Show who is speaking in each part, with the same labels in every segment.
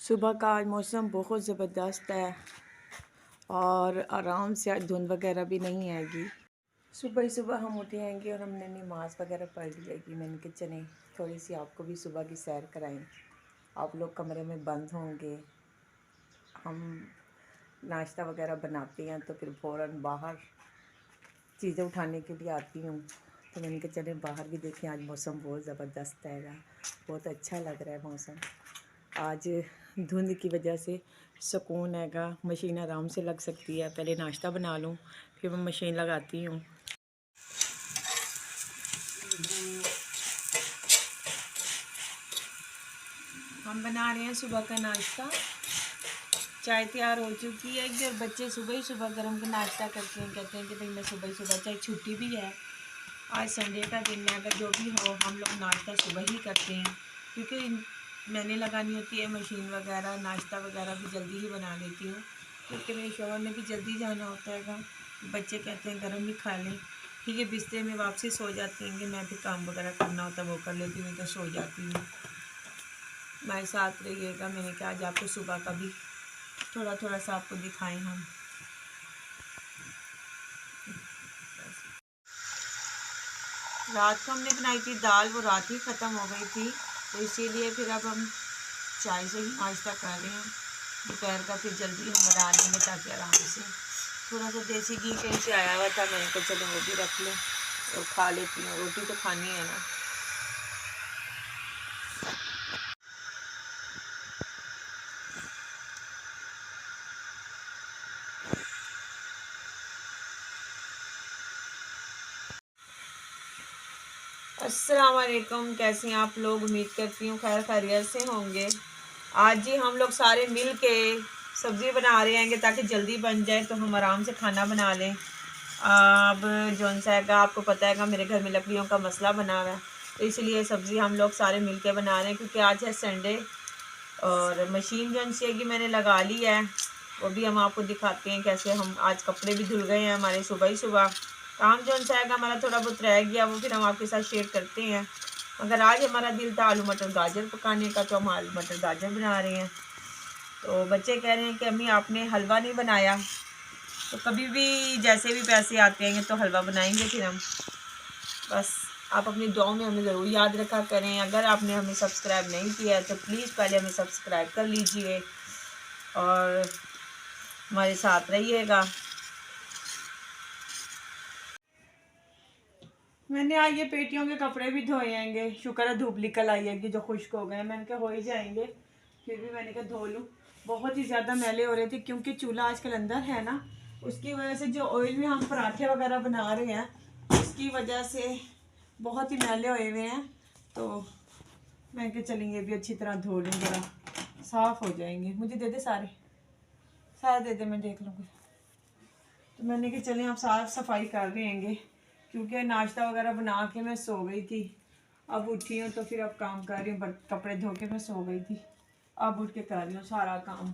Speaker 1: सुबह का आज मौसम बहुत ज़बरदस्त है और आराम से आज धुंध वगैरह भी नहीं आएगी। सुबह ही सुबह हम उठे आएंगे और हमने नमाज़ वगैरह पढ़ ली है। मैंने कहा चलें थोड़ी सी आपको भी सुबह की सैर कराएं। आप लोग कमरे में बंद होंगे, हम नाश्ता वगैरह बनाते हैं तो फिर फ़ौरन बाहर चीज़ें उठाने के लिए आती हूँ। तो मैंने कहा चलें बाहर भी देखें, आज मौसम बहुत ज़बरदस्त है, बहुत अच्छा लग रहा है मौसम। आज धुंध की वजह से सुकून हैगा, मशीन आराम से लग सकती है। पहले नाश्ता बना लूँ फिर मैं मशीन लगाती हूँ। हम बना रहे हैं सुबह का नाश्ता। चाय तैयार हो चुकी है कि और बच्चे सुबह ही सुबह गर्म का नाश्ता करते हैं, कहते हैं कि भाई मैं सुबह ही सुबह, चाहे छुट्टी भी है, आज संडे का दिन है, अगर जो भी हो हम लोग नाश्ता सुबह ही करते हैं क्योंकि मैंने लगानी होती है मशीन वगैरह। नाश्ता वगैरह भी जल्दी ही बना लेती हूँ क्योंकि मेरे शौहर ने भी जल्दी जाना होता है। बच्चे कहते हैं गर्म ही खा लें, ठीक है, बिस्तर में वापसी सो जाते हैं कि मैं भी काम वगैरह करना होता है वो कर लेती हूँ तो सो जाती हूँ। मेरे साथ रहिएगा। मैंने कहा आज आपको सुबह का भी थोड़ा थोड़ा सा आपको दिखाएं हम। रात को हमने बनाई थी दाल, वो रात ही ख़त्म हो गई थी तो इसीलिए फिर अब हम चाय से ही नाश्ता कर रहे हैं। दोपहर का फिर जल्दी हम बना लेंगे ताकि आराम से। थोड़ा सा देसी घी कहीं से आया हुआ था, मैंने कहा चलो वो भी रख लें और खा लेती हूँ, रोटी तो खानी है ना। अस्सलाम वालेकुम, कैसे हैं आप लोग? उम्मीद करती हूँ खैर खैरियत से होंगे। आज ही हम लोग सारे मिल के सब्ज़ी बना रहे हैं ताकि जल्दी बन जाए तो हम आराम से खाना बना लें। अब जौन सा है आपको पता है मेरे घर में लकड़ियों का मसला बना हुआ है तो इसलिए सब्ज़ी हम लोग सारे मिल के बना रहे हैं क्योंकि आज है संडे। और मशीन जौन सी है कि मैंने लगा ली है, वो भी हम आपको दिखाते हैं कैसे। हम आज कपड़े भी धुल गए हैं हमारे सुबह ही सुबह। काम जौन सा है हमारा थोड़ा बहुत रह गया वो फिर हम आपके साथ शेयर करते हैं। मगर आज हमारा दिल था आलू मटर गाजर पकाने का तो हम आलू मटर गाजर बना रहे हैं। तो बच्चे कह रहे हैं कि अम्मी आपने हलवा नहीं बनाया। तो कभी भी जैसे भी पैसे आते हैं तो हलवा बनाएंगे फिर हम। बस आप अपनी दुआओं में हमें ज़रूर याद रखा करें। अगर आपने हमें सब्सक्राइब नहीं किया है तो प्लीज़ पहले हमें सब्सक्राइब कर लीजिए और हमारे साथ रहिएगा। मैंने आज ये पेटियों के कपड़े भी धोए आएंगे, शुक्र है धूप निकल आई है कि जो खुश्क हो गए। मैंने कहा हो ही जाएंगे, फिर भी मैंने कहा धो लूँ। बहुत ही ज़्यादा मैले हो रहे थे क्योंकि चूल्हा आजकल अंदर है ना, उसकी वजह से जो ऑयल में हम पराठे वगैरह बना रहे हैं उसकी वजह से बहुत ही मैले हुए हुए हैं। तो मैं कहा चलेंगे भी अच्छी तरह धो लूँ, ज़रा साफ़ हो जाएंगे। मुझे दे दे सारे सारे दे दे, मैं देख लूँगी। तो मैंने कहा चलें आप साफ़ सफाई कर रहे हैं क्योंकि नाश्ता वगैरह बना के मैं सो गई थी। अब उठी हूँ तो फिर अब काम कर रही हूँ। कपड़े धो के मैं सो गई थी, अब उठ के कर रही हूँ सारा काम।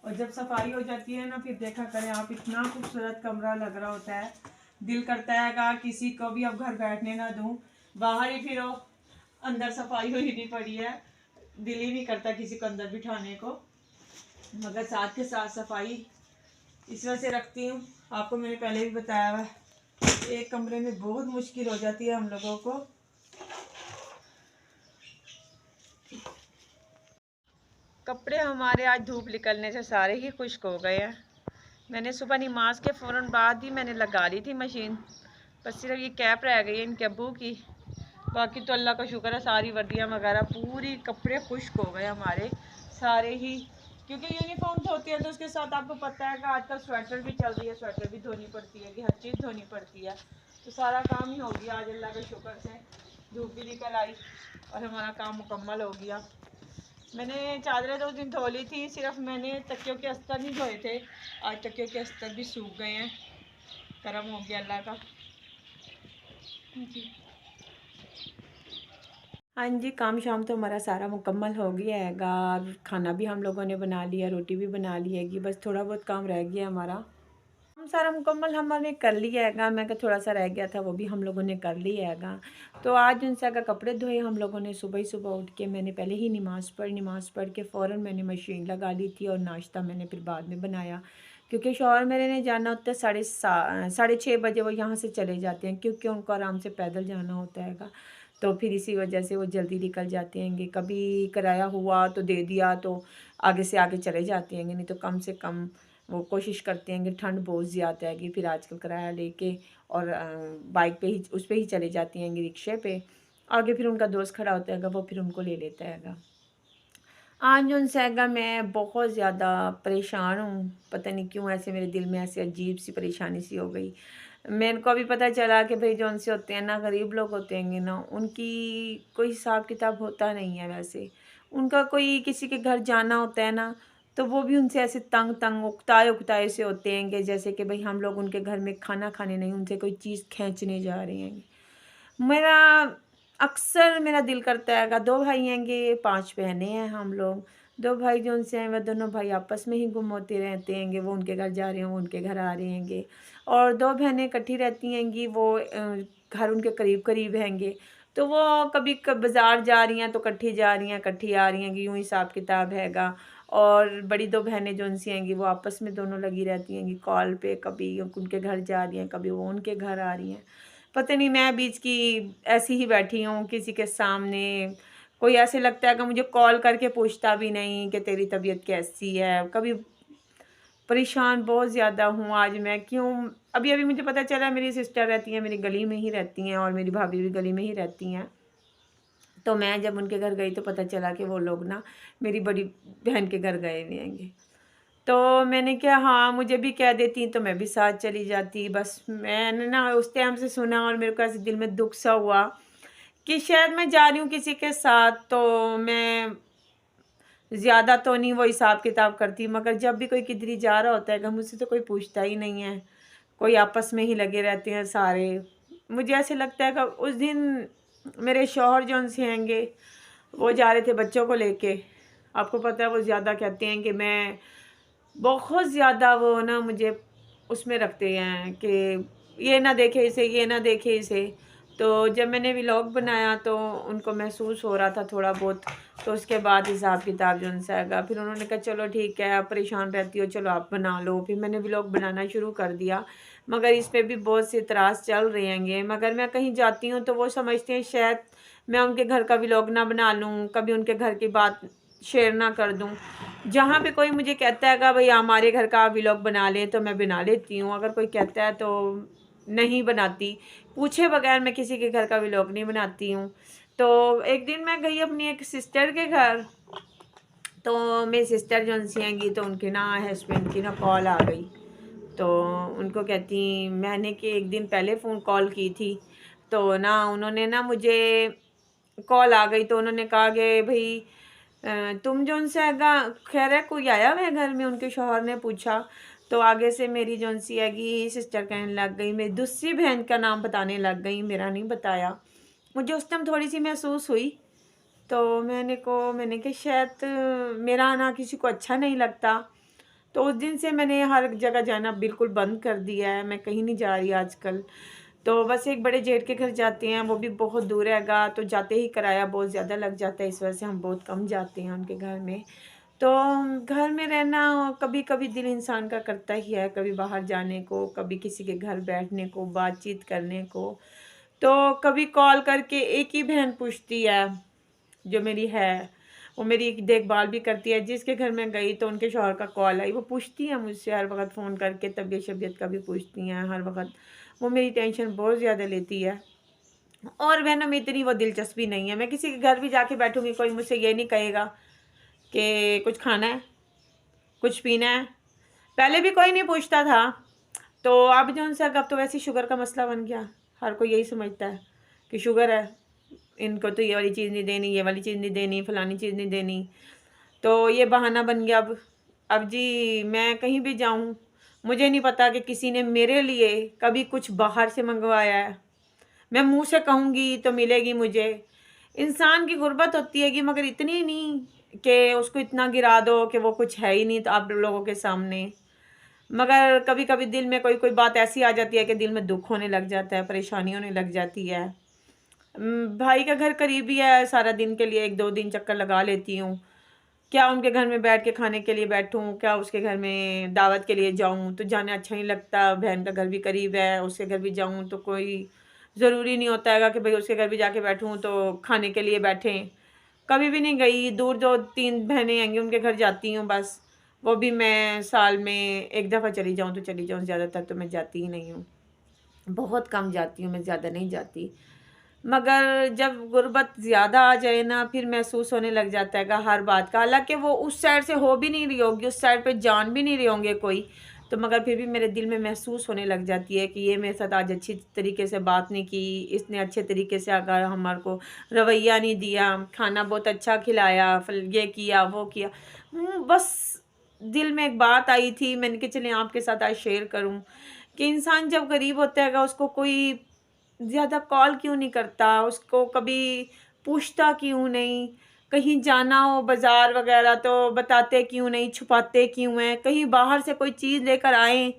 Speaker 1: और जब सफाई हो जाती है ना फिर देखा करें आप, इतना खूबसूरत कमरा लग रहा होता है, दिल करता है किसी को भी अब घर बैठने ना दूँ, बाहर ही फिरो, अंदर सफाई हुई नहीं पड़ी है, दिल ही नहीं करता किसी को अंदर बिठाने को। मगर साथ के साथ सफाई इस वजह से रखती हूँ, आपको मैंने पहले भी बताया हुआ है, एक कमरे में बहुत मुश्किल हो जाती है हम लोगों को। कपड़े हमारे आज धूप निकलने से सारे ही खुश्क हो गए हैं। मैंने सुबह नमाज के फ़ौरन बाद ही मैंने लगा ली थी मशीन, बस सिर्फ ये कैप रह गई है इनके अब्बू की। बाकी तो अल्लाह का शुक्र है सारी वर्दियाँ वगैरह पूरी कपड़े खुश्क हो गए हमारे सारे ही, क्योंकि यूनिफॉर्म धोती है तो उसके साथ आपको पता है कि आजकल स्वेटर भी चल रही है, स्वेटर भी धोनी पड़ती है कि हर चीज़ धोनी पड़ती है। तो सारा काम ही हो गया आज अल्लाह के शुक्र से, धूप भी निकल आई और हमारा काम मुकम्मल हो गया। मैंने चादरें 2 दिन धो ली थी, सिर्फ मैंने तकियों के अस्तर नहीं धोए थे। आज तकियों के अस्तर भी सूख गए हैं, करम हो गया अल्लाह का। हाँ जी, काम शाम तो हमारा सारा मुकम्मल हो गया हैगा। खाना भी हम लोगों ने बना लिया, रोटी भी बना ली हैगी, बस थोड़ा बहुत काम रह गया हमारा।
Speaker 2: सारा मुकम्मल हमने कर लिया हैगा। मैं कहा थोड़ा सा रह गया था, वो भी हम लोगों ने कर लिया हैगा। तो आज उनसे अगर कपड़े धोए हम लोगों ने, सुबह ही सुबह उठ के मैंने पहले ही नमाज़ पढ़ के फ़ौरन मैंने मशीन लगा ली थी, और नाश्ता मैंने फिर बाद में बनाया, क्योंकि शौहर मेरे ने जाना होता है 6:30 बजे। वो यहाँ से चले जाते हैं, क्योंकि उनको आराम से पैदल जाना होता हैगा। तो फिर इसी वजह से वो जल्दी निकल जाते हैंगे। कभी किराया हुआ तो दे दिया, तो आगे से आगे चले जाते हैंगे, नहीं तो कम से कम वो कोशिश करते हैं कि ठंड बहुत ज़्यादा है कि फिर आजकल किराया लेके और बाइक पे ही, उस पे ही चले जाती हैं रिक्शे पे। आगे फिर उनका दोस्त खड़ा होता हैगा, वो फिर उनको ले लेता हैगा। आज उनसे हैगा मैं बहुत ज़्यादा परेशान हूँ, पता नहीं क्यों ऐसे मेरे दिल में ऐसी अजीब सी परेशानी सी हो गई। मेरे को अभी पता चला कि भाई जो उनसे होते हैं ना, गरीब लोग होते हैं ना, उनकी कोई हिसाब किताब होता नहीं है वैसे। उनका कोई किसी के घर जाना होता है ना, तो वो भी उनसे ऐसे तंग तंग उकताए उकताए से होते हैं कि जैसे कि भाई हम लोग उनके घर में खाना खाने नहीं, उनसे कोई चीज़ खींचने जा रहे हैं। मेरा अक्सर मेरा दिल करता है, 2 भाई हैंगे, 5 बहनें हैं हम लोग। 2 भाई जो उनसे हैं, वह दोनों भाई आपस में ही गुम होते रहते हैंगे, वो उनके घर जा रहे हैं, वो उनके घर आ रहे हैंगे। और 2 बहनें इकट्ठी रहती हैंगी, वो घर उनके करीब-करीब हैंगे। तो वो कभी बाज़ार जा रही हैं तो इकट्ठी जा रही हैं, इकट्ठी आ रही हैं, कि यूँ हिसाब-किताब हैगा। और बड़ी 2 बहनें जो उनसे हैंगी, वो आपस में दोनों लगी रहती हैंगी कॉल पे, कभी उनके घर जा रही हैं, कभी वो उनके घर आ रही हैं। पता नहीं मैं बीच की ऐसी ही बैठी हूँ किसी के सामने। कोई ऐसे लगता है कि मुझे कॉल करके पूछता भी नहीं कि तेरी तबीयत कैसी है। कभी परेशान बहुत ज़्यादा हूँ आज मैं, क्यों अभी-अभी मुझे पता चला मेरी सिस्टर रहती हैं, मेरी गली में ही रहती हैं, और मेरी भाभी भी गली में ही रहती हैं। तो मैं जब उनके घर गई तो पता चला कि वो लोग ना मेरी बड़ी बहन के घर गए हुए हैंगे। तो मैंने कहा हाँ, मुझे भी कह देती तो मैं भी साथ चली जाती। बस मैंने ना उस टाइम से सुना, और मेरे को ऐसे दिल में दुःख सा हुआ कि शायद मैं जा रही हूँ किसी के साथ, तो मैं ज़्यादा तो नहीं वो हिसाब-किताब करती, मगर जब भी कोई किधर जा रहा होता है मुझसे तो कोई पूछता ही नहीं है। कोई आपस में ही लगे रहते हैं सारे। मुझे ऐसे लगता है कि उस दिन मेरे शौहर जो उनसे हैंगे, वो जा रहे थे बच्चों को लेके। आपको पता है वो ज़्यादा कहते हैं कि मैं बहुत ज़्यादा, वो ना मुझे उसमें रखते हैं कि ये ना देखे इसे, ये ना देखे इसे। तो जब मैंने व्लॉग बनाया तो उनको महसूस हो रहा था थोड़ा बहुत, तो उसके बाद हिसाब-किताब जो उनसे आएगा, फिर उन्होंने कहा चलो ठीक है, आप परेशान रहती हो, चलो आप बना लो। फिर मैंने व्लॉग बनाना शुरू कर दिया, मगर इस पे भी बहुत से इतराज़ चल रहे हैंगे। मगर मैं कहीं जाती हूँ तो वो समझते हैं शायद मैं उनके घर का व्लॉग ना बना लूँ, कभी उनके घर की बात शेयर ना कर दूँ। जहाँ पे कोई मुझे कहता है कि भई हमारे घर का व्लॉग बना लें, तो मैं बना लेती हूँ। अगर कोई कहता है तो नहीं बनाती। पूछे बगैर मैं किसी के घर का व्लॉग नहीं बनाती हूँ। तो एक दिन मैं गई अपनी एक सिस्टर के घर, तो मेरी सिस्टर जो उनसे आएँगी, तो उनके ना हस्बैंड की ना कॉल आ गई। तो उनको कहती, मैंने कि एक दिन पहले फ़ोन कॉल की थी, तो ना उन्होंने ना मुझे कॉल आ गई, तो उन्होंने कहा कि भई तुम जो उनसे हैगा, खैर है कोई आया हुआ है घर में? उनके शौहर ने पूछा। तो आगे से मेरी जो उनसी हैगी सिस्टर कहने लग गई, मेरी दूसरी बहन का नाम बताने लग गई, मेरा नहीं बताया। मुझे उस टाइम थोड़ी-सी महसूस हुई, तो मैंने कहा शायद मेरा आना किसी को अच्छा नहीं लगता। तो उस दिन से मैंने हर जगह जाना बिल्कुल बंद कर दिया है, मैं कहीं नहीं जा रही आजकल। तो बस एक बड़े जेठ के घर जाते हैं, वो भी बहुत दूर हैगा, तो जाते ही किराया बहुत ज़्यादा लग जाता है, इस वजह से हम बहुत कम जाते हैं उनके घर में। तो घर में रहना कभी-कभी दिल इंसान का करता ही है, कभी बाहर जाने को, कभी किसी के घर बैठने को, बातचीत करने को। तो कभी कॉल करके एक ही बहन पूछती है, जो मेरी है, वो मेरी देखभाल भी करती है। जिसके घर मैं गई तो उनके शौहर का कॉल आई, वो पूछती हैं मुझसे हर वक़्त फ़ोन करके, तबीयत-शबीयत का भी पूछती हैं हर वक़्त। वो मेरी टेंशन बहुत ज़्यादा लेती है, और बहनों में इतनी वो दिलचस्पी नहीं है। मैं किसी के घर भी जाके बैठूँगी, कोई मुझसे ये नहीं कहेगा कि कुछ खाना है, कुछ पीना है। पहले भी कोई नहीं पूछता था, तो अब जो उनसे अब तो वैसे ही शुगर का मसला बन गया। हर कोई यही समझता है कि शुगर है, इनको तो ये वाली चीज़ नहीं देनी, ये वाली चीज़ नहीं देनी, फलानी चीज़ नहीं देनी। तो ये बहाना बन गया अब जी मैं कहीं भी जाऊँ, मुझे नहीं पता कि किसी ने मेरे लिए कभी कुछ बाहर से मँगवाया है। मैं मुँह से कहूँगी तो मिलेगी मुझे। इंसान की गुर्बत होती है कि मगर इतनी नहीं कि उसको इतना गिरा दो कि वो कुछ है ही नहीं तो आप लोगों के सामने। मगर कभी कभी दिल में कोई कोई बात ऐसी आ जाती है कि दिल में दुख होने लग जाता है, परेशानी होने लग जाती है। भाई का घर करीब ही है, सारा दिन के लिए 1-2 दिन चक्कर लगा लेती हूँ। क्या उनके घर में बैठ के खाने के लिए बैठूं, क्या उसके घर में दावत के लिए जाऊं, तो जाने अच्छा नहीं लगता। बहन का घर भी करीब है, उसके घर भी जाऊं तो कोई ज़रूरी नहीं होता है कि भाई उसके घर भी जाके बैठूं तो खाने के लिए बैठें। कभी भी नहीं गई, दूर जो 3 बहनें आएंगी उनके घर जाती हूँ बस। वो भी मैं साल में एक दफ़ा चली जाऊँ तो चली जाऊँ, ज़्यादातर तो मैं जाती ही नहीं हूँ। बहुत कम जाती हूँ मैं, ज़्यादा नहीं जाती। मगर जब गुर्बत ज़्यादा आ जाए ना, फिर महसूस होने लग जाता है हर बात का। हालाँकि वो उस साइड से हो भी नहीं रही होगी, उस साइड पे जान भी नहीं रहे होंगे कोई, तो मगर फिर भी मेरे दिल में महसूस होने लग जाती है कि ये मेरे साथ आज अच्छी तरीके से बात नहीं की, इसने अच्छे तरीके से अगर हमारे को रवैया नहीं दिया, खाना बहुत अच्छा खिलाया, फल ये किया, वो किया। बस दिल में एक बात आई थी, मैंने कहा चलिए आपके साथ आज शेयर करूँ कि इंसान जब गरीब होता है उसको कोई ज़्यादा कॉल क्यों नहीं करता, उसको कभी पूछता क्यों नहीं, कहीं जाना हो बाज़ार वगैरह तो बताते क्यों नहीं, छुपाते क्यों हैं, कहीं बाहर से कोई चीज़ लेकर आएँ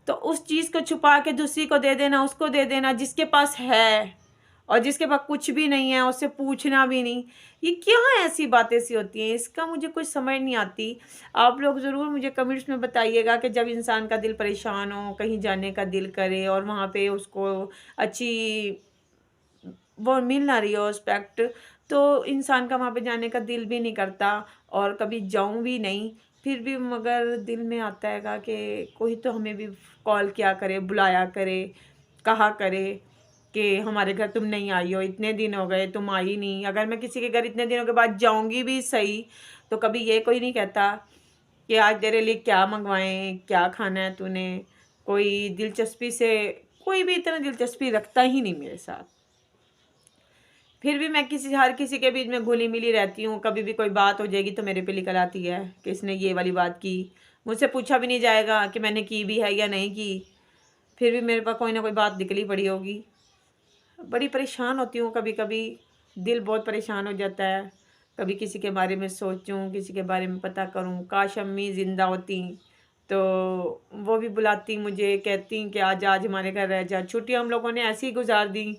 Speaker 2: तो उस चीज़ को छुपा के दूसरी को दे देना, उसको दे देना जिसके पास है, और जिसके पास कुछ भी नहीं है उससे पूछना भी नहीं। ये क्या ऐसी बातें सी होती हैं, इसका मुझे कुछ समझ नहीं आती। आप लोग ज़रूर मुझे कमेंट्स में बताइएगा कि जब इंसान का दिल परेशान हो, कहीं जाने का दिल करे और वहाँ पे उसको अच्छी वो मिल ना रही हो रिस्पेक्ट, तो इंसान का वहाँ पे जाने का दिल भी नहीं करता और कभी जाऊँ भी नहीं। फिर भी मगर दिल में आता है कि कोई तो हमें भी कॉल किया करे, बुलाया करे, कहा करे कि हमारे घर तुम नहीं आई हो, इतने दिन हो गए तुम आई नहीं। अगर मैं किसी के घर इतने दिनों के बाद जाऊँगी भी सही, तो कभी ये कोई नहीं कहता कि आज तेरे लिए क्या मंगवाएं, क्या खाना है तूने। कोई दिलचस्पी से, कोई भी इतना दिलचस्पी रखता ही नहीं मेरे साथ। फिर भी मैं हर किसी के बीच में घुली मिली रहती हूँ। कभी भी कोई बात हो जाएगी तो मेरे पे निकल आती है कि इसने ये वाली बात की। मुझसे पूछा भी नहीं जाएगा कि मैंने की भी है या नहीं की, फिर भी मेरे पास कोई ना कोई बात निकली पड़ी होगी। बड़ी परेशान होती हूँ कभी कभी, दिल बहुत परेशान हो जाता है। कभी किसी के बारे में सोचूं, किसी के बारे में पता करूं, काश अम्मी ज़िंदा होती तो वो भी बुलाती मुझे, कहती कि आज आज हमारे घर रह जा। छुट्टियाँ हम लोगों ने ऐसी ही गुजार दी,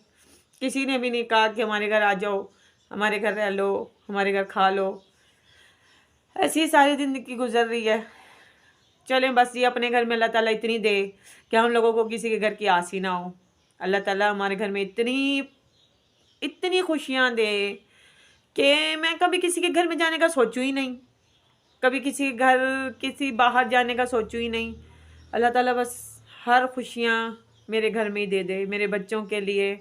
Speaker 2: किसी ने भी नहीं कहा कि हमारे घर आ जाओ, हमारे घर रह लो, हमारे घर खा लो। ऐसी ही सारी ज़िंदगी गुजर रही है। चलें बस ये अपने घर में अल्लाह ताला इतनी दे कि हम लोगों को किसी के घर की आस ही ना हो। अल्लाह ताला हमारे घर में इतनी इतनी खुशियाँ दे कि मैं कभी किसी के घर में जाने का सोचूं ही नहीं, कभी किसी घर किसी बाहर जाने का सोचूं ही नहीं। अल्लाह ताला बस हर खुशियाँ मेरे घर में ही दे दे, मेरे बच्चों के लिए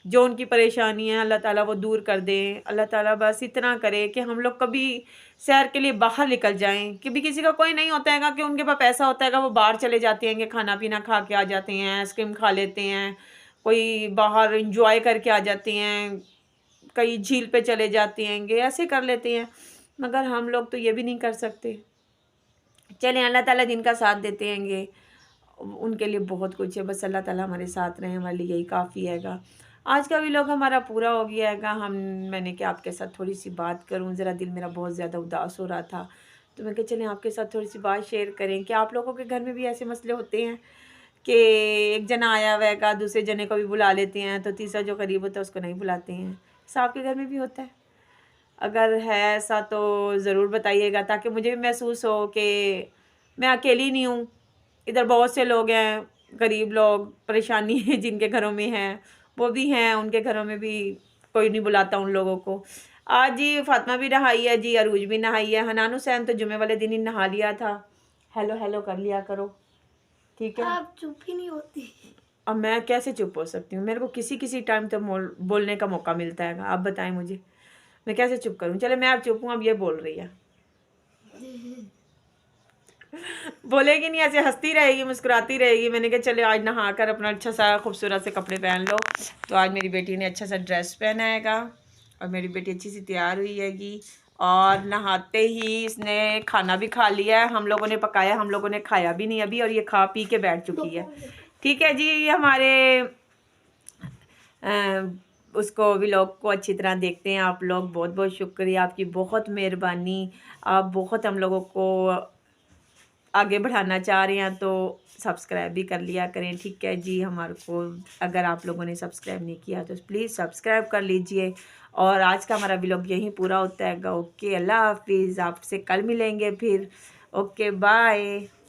Speaker 2: जो उनकी परेशानी है अल्लाह ताला वो दूर कर दे। अल्लाह ताला बस इतना करे कि हम लोग कभी सैर के लिए बाहर निकल जाएं। कि भी किसी का कोई नहीं होता है कि उनके पास पैसा होता है वो बाहर चले जाते हैं, खाना पीना खा के आ जाते हैं, आइसक्रीम खा लेते हैं, कोई बाहर इंजॉय करके आ जाते हैं, कई झील पे चले जाते हैं, ऐसे कर लेते हैं। मगर हम लोग तो ये भी नहीं कर सकते। चलें अल्लाह ताला जिनका साथ देते हैंगे उनके लिए बहुत कुछ है। बस अल्लाह ताला हमारे साथ रहे, हमारे लिए यही काफ़ी हैगा। आज का व्लॉग हमारा पूरा हो गया हैगा। मैंने क्या आपके साथ थोड़ी सी बात करूं, ज़रा दिल मेरा बहुत ज़्यादा उदास हो रहा था तो मैं कहा चलें आपके साथ थोड़ी सी बात शेयर करें कि आप लोगों के घर में भी ऐसे मसले होते हैं कि एक जना आया हुआ हैगा, दूसरे जने को भी बुला लेते हैं तो तीसरा जो करीब होता है उसको नहीं बुलाते हैं। ऐसा आपके घर में भी होता है? अगर है ऐसा तो ज़रूर बताइएगा ताकि मुझे भी महसूस हो कि मैं अकेली नहीं हूँ। इधर बहुत से लोग हैं, गरीब लोग, परेशानी है जिनके घरों में है वो भी हैं, उनके घरों में भी कोई नहीं बुलाता उन लोगों को। आज जी फातिमा भी नहाई है जी, अरूज भी नहाई है, हनान हुसैन तो जुमे वाले दिन ही नहा लिया था। हेलो हेलो कर लिया करो, ठीक है?
Speaker 3: आप चुप ही नहीं होती।
Speaker 2: अब मैं कैसे चुप हो सकती हूँ? मेरे को किसी किसी टाइम तो बोलने का मौका मिलता है। आप बताएं मुझे मैं कैसे चुप करूँ? चले मैं अब चुप हूँ, अब ये बोल रही है। बोलेगी नहीं, ऐसे हंसती रहेगी, मुस्कुराती रहेगी। मैंने कहा चले आज नहा कर अपना अच्छा सा खूबसूरत से कपड़े पहन लो। तो आज मेरी बेटी ने अच्छा सा ड्रेस पहना हैगा और मेरी बेटी अच्छी सी तैयार हुई हैगी और नहाते ही इसने खाना भी खा लिया है। हम लोगों ने पकाया, हम लोगों ने खाया भी नहीं अभी और ये खा पी के बैठ चुकी है। ठीक है जी, हमारे उसको व्लॉग को अच्छी तरह देखते हैं आप लोग। बहुत बहुत शुक्रिया, आपकी बहुत मेहरबानी। आप बहुत हम लोगों को आगे बढ़ाना चाह रहे हैं तो सब्सक्राइब भी कर लिया करें, ठीक है जी। हमारे को अगर आप लोगों ने सब्सक्राइब नहीं किया तो प्लीज़ सब्सक्राइब कर लीजिए। और आज का हमारा व्लॉग यहीं पूरा होता है। ओके, अल्लाह हाफिज़, आपसे कल मिलेंगे फिर। Okay, bye.